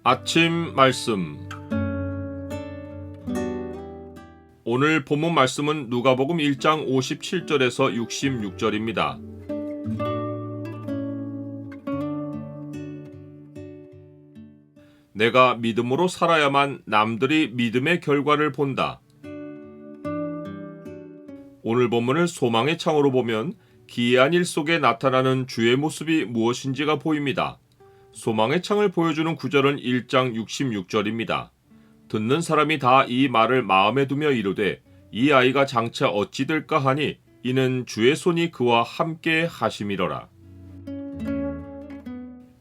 아침 말씀. 오늘 본문 말씀은 누가복음 1장 57절에서 66절입니다. 내가 믿음으로 살아야만 남들이 믿음의 결과를 본다. 오늘 본문을 소망의 창으로 보면 기이한 일 속에 나타나는 주의 모습이 무엇인지가 보입니다. 소망의 창을 보여주는 구절은 1장 66절입니다. 듣는 사람이 다 이 말을 마음에 두며 이르되 이 아이가 장차 어찌 될까 하니 이는 주의 손이 그와 함께 하심이러라.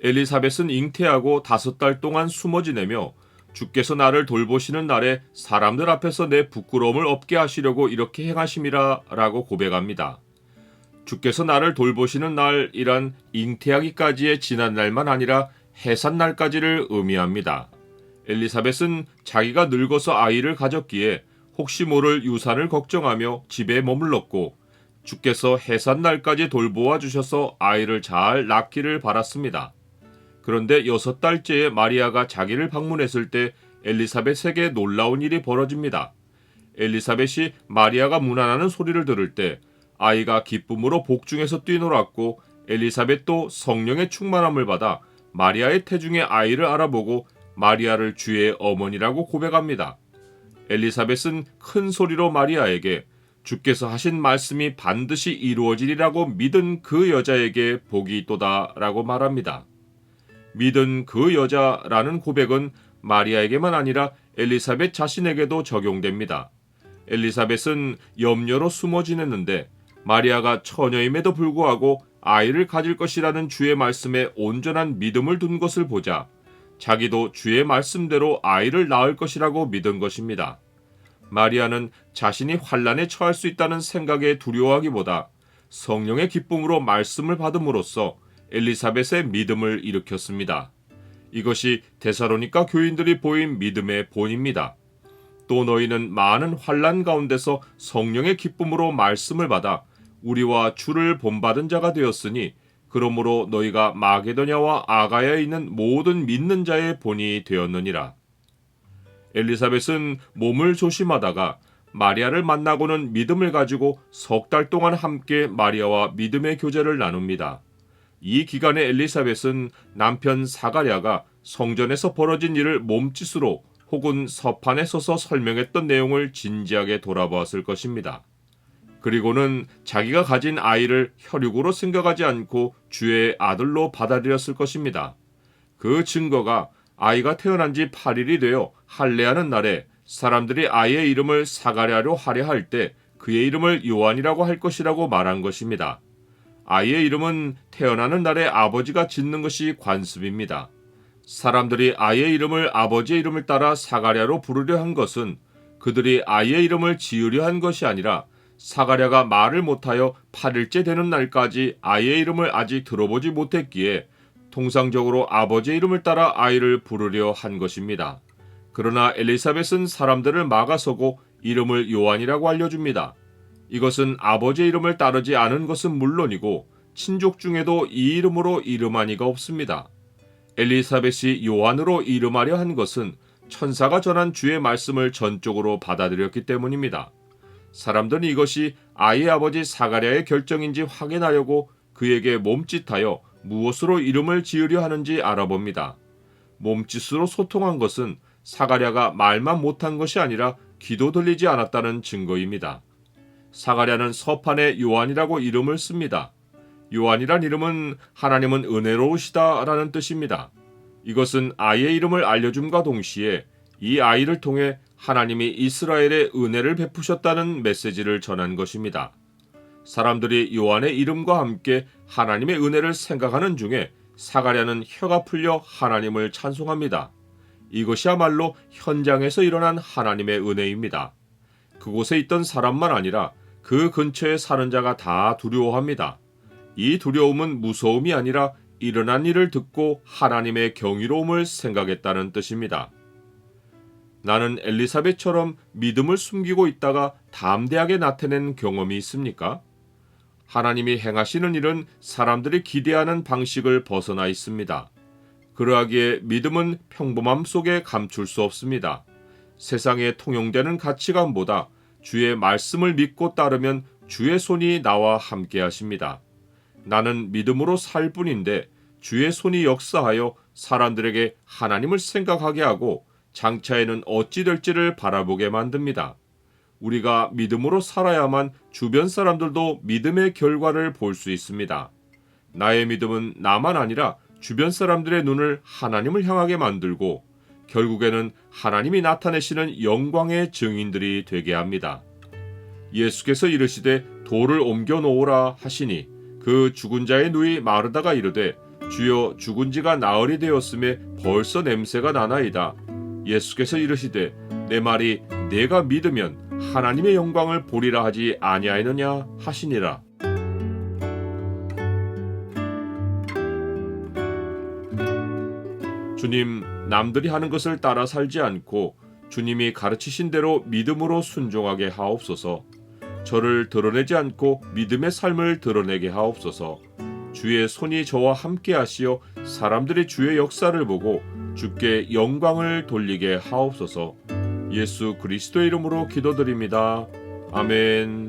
엘리사벳은 잉태하고 5달 동안 숨어 지내며 주께서 나를 돌보시는 날에 사람들 앞에서 내 부끄러움을 없게 하시려고 이렇게 행하심이라 라고 고백합니다. 주께서 나를 돌보시는 날이란 잉태하기까지의 지난 날만 아니라 해산 날까지를 의미합니다. 엘리사벳은 자기가 늙어서 아이를 가졌기에 혹시 모를 유산을 걱정하며 집에 머물렀고 주께서 해산 날까지 돌보아 주셔서 아이를 잘 낳기를 바랐습니다. 그런데 6달째에 마리아가 자기를 방문했을 때 엘리사벳에게 놀라운 일이 벌어집니다. 엘리사벳이 마리아가 문안하는 소리를 들을 때 아이가 기쁨으로 복중에서 뛰놀았고 엘리사벳도 성령의 충만함을 받아 마리아의 태중의 아이를 알아보고 마리아를 주의 어머니라고 고백합니다. 엘리사벳은 큰 소리로 마리아에게 주께서 하신 말씀이 반드시 이루어지리라고 믿은 그 여자에게 복이 있도다 라고 말합니다. 믿은 그 여자라는 고백은 마리아에게만 아니라 엘리사벳 자신에게도 적용됩니다. 엘리사벳은 염려로 숨어 지냈는데 마리아가 처녀임에도 불구하고 아이를 가질 것이라는 주의 말씀에 온전한 믿음을 둔 것을 보자 자기도 주의 말씀대로 아이를 낳을 것이라고 믿은 것입니다. 마리아는 자신이 환난에 처할 수 있다는 생각에 두려워하기보다 성령의 기쁨으로 말씀을 받음으로써 엘리사벳의 믿음을 일으켰습니다. 이것이 데살로니가 교인들이 보인 믿음의 본입니다. 또 너희는 많은 환난 가운데서 성령의 기쁨으로 말씀을 받아 우리와 주를 본받은 자가 되었으니 그러므로 너희가 마게도냐와 아가야에 있는 모든 믿는 자의 본이 되었느니라. 엘리사벳은 몸을 조심하다가 마리아를 만나고는 믿음을 가지고 3달 동안 함께 마리아와 믿음의 교제를 나눕니다. 이 기간에 엘리사벳은 남편 사가랴가 성전에서 벌어진 일을 몸짓으로 혹은 서판에 서서 설명했던 내용을 진지하게 돌아보았을 것입니다. 그리고는 자기가 가진 아이를 혈육으로 생각하지 않고 주의 아들로 받아들였을 것입니다. 그 증거가 아이가 태어난 지 8일이 되어 할례하는 날에 사람들이 아이의 이름을 사가랴로 하려 할 때 그의 이름을 요한이라고 할 것이라고 말한 것입니다. 아이의 이름은 태어나는 날에 아버지가 짓는 것이 관습입니다. 사람들이 아이의 이름을 아버지의 이름을 따라 사가랴로 부르려 한 것은 그들이 아이의 이름을 지으려 한 것이 아니라 사가랴가 말을 못하여 8일째 되는 날까지 아이의 이름을 아직 들어보지 못했기에 통상적으로 아버지의 이름을 따라 아이를 부르려 한 것입니다. 그러나 엘리사벳은 사람들을 막아서고 이름을 요한이라고 알려줍니다. 이것은 아버지의 이름을 따르지 않은 것은 물론이고 친족 중에도 이 이름으로 이름한 이가 없습니다. 엘리사벳이 요한으로 이름하려 한 것은 천사가 전한 주의 말씀을 전적으로 받아들였기 때문입니다. 사람들은 이것이 아이의 아버지 사가랴의 결정인지 확인하려고 그에게 몸짓하여 무엇으로 이름을 지으려 하는지 알아봅니다. 몸짓으로 소통한 것은 사가랴가 말만 못한 것이 아니라 귀도 들리지 않았다는 증거입니다. 사가랴는 서판에 요한이라고 이름을 씁니다. 요한이란 이름은 하나님은 은혜로우시다라는 뜻입니다. 이것은 아이의 이름을 알려줌과 동시에 이 아이를 통해 하나님이 이스라엘에 은혜를 베푸셨다는 메시지를 전한 것입니다. 사람들이 요한의 이름과 함께 하나님의 은혜를 생각하는 중에 사가랴는 혀가 풀려 하나님을 찬송합니다. 이것이야말로 현장에서 일어난 하나님의 은혜입니다. 그곳에 있던 사람만 아니라 그 근처에 사는 자가 다 두려워합니다. 이 두려움은 무서움이 아니라 일어난 일을 듣고 하나님의 경이로움을 생각했다는 뜻입니다. 나는 엘리사벳처럼 믿음을 숨기고 있다가 담대하게 나타낸 경험이 있습니까? 하나님이 행하시는 일은 사람들이 기대하는 방식을 벗어나 있습니다. 그러하기에 믿음은 평범함 속에 감출 수 없습니다. 세상에 통용되는 가치관보다 주의 말씀을 믿고 따르면 주의 손이 나와 함께 하십니다. 나는 믿음으로 살 뿐인데 주의 손이 역사하여 사람들에게 하나님을 생각하게 하고 장차에는 어찌 될지를 바라보게 만듭니다. 우리가 믿음으로 살아야만 주변 사람들도 믿음의 결과를 볼 수 있습니다. 나의 믿음은 나만 아니라 주변 사람들의 눈을 하나님을 향하게 만들고 결국에는 하나님이 나타내시는 영광의 증인들이 되게 합니다. 예수께서 이르시되 돌을 옮겨 놓으라 하시니 그 죽은 자의 누이 마르다가 이르되 주여 죽은 지가 나흘이 되었음에 벌써 냄새가 나나이다. 예수께서 이르시되 내 말이 내가 믿으면 하나님의 영광을 보리라 하지 아니하였느냐 하시니라. 주님, 남들이 하는 것을 따라 살지 않고 주님이 가르치신 대로 믿음으로 순종하게 하옵소서. 저를 드러내지 않고 믿음의 삶을 드러내게 하옵소서. 주의 손이 저와 함께 하시어 사람들이 주의 역사를 보고 주께 영광을 돌리게 하옵소서. 예수 그리스도의 이름으로 기도드립니다. 아멘.